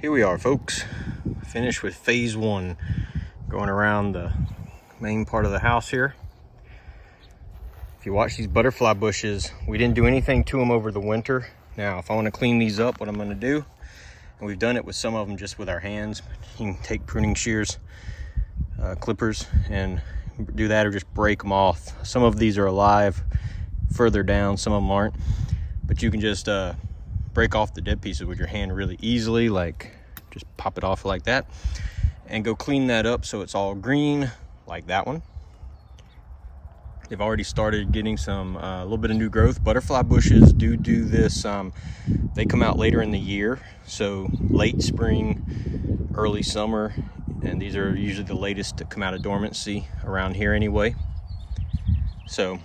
Here we are, folks. Finished with phase one. Going around the main part of the house here. If you watch these butterfly bushes, we didn't do anything to them over the winter. Now, if I want to clean these up, what I'm going to do, and we've done it with some of them just with our hands. You can take pruning shears, clippers, and do that, or just break them off. Some of these are alive further down, some of them aren't. But you can just break off the dead pieces with your hand really easily, like just pop it off like that, and go clean that up so it's all green, like that one. They've already started getting some a little bit of new growth. Butterfly bushes do this. They come out later in the year, so late spring, early summer, and these are usually the latest to come out of dormancy around here anyway. So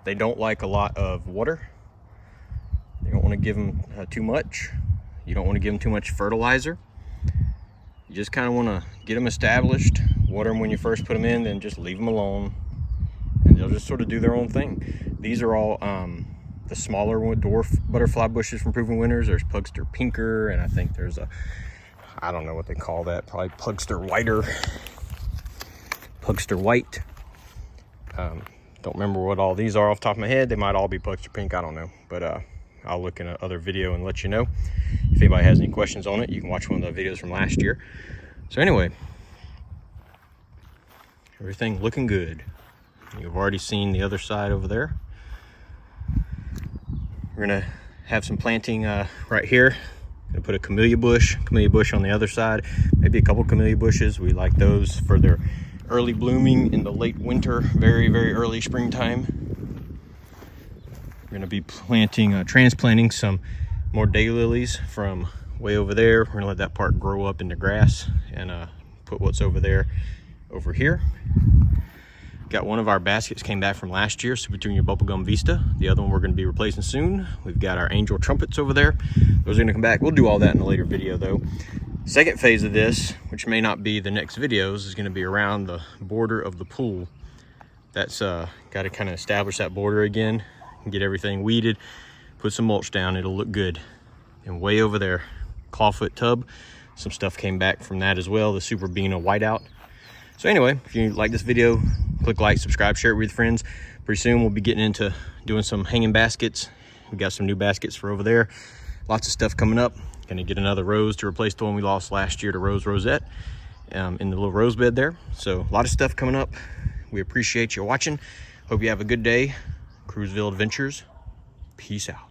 they don't like a lot of water. You don't want to give them too much. You don't want to give them too much fertilizer. You just kind of want to get them established, water them when you first put them in, then just leave them alone, and they'll just sort of do their own thing. These are all the smaller dwarf butterfly bushes from Proven Winners. There's Pugster Pinker, and I think there's I don't know what they call that, probably Pugster Whiter, Pugster White. Don't remember what all these are off the top of my head. They might all be Pugster Pink, I don't know, but I'll look in another video and let you know. If anybody has any questions on it, you can watch one of the videos from last year. So anyway, everything looking good. You've already seen the other side over there. We're gonna have some planting right here. Gonna put a camellia bush on the other side, maybe a couple camellia bushes. We like those for their early blooming in the late winter, very, very early springtime. We're gonna be planting, transplanting some more daylilies from way over there. We're gonna let that part grow up into grass and put what's over there over here. Got one of our baskets came back from last year, Super Junior Bubblegum Vista. The other one we're gonna be replacing soon. We've got our angel trumpets over there. Those are gonna come back. We'll do all that in a later video though. Second phase of this, which may not be the next videos, is gonna be around the border of the pool. That's gotta kind of establish that border again and get everything weeded, put some mulch down, it'll look good. And way over there, clawfoot tub, some stuff came back from that as well, the Super Beano Whiteout. So anyway, if you like this video, click like, subscribe, share it with your friends. Pretty soon we'll be getting into doing some hanging baskets. We got some new baskets for over there. Lots of stuff coming up. Gonna get another rose to replace the one we lost last year to Rose Rosette in the little rose bed there. So a lot of stuff coming up. We appreciate you watching. Hope you have a good day. Cruiseville Adventures. Peace out.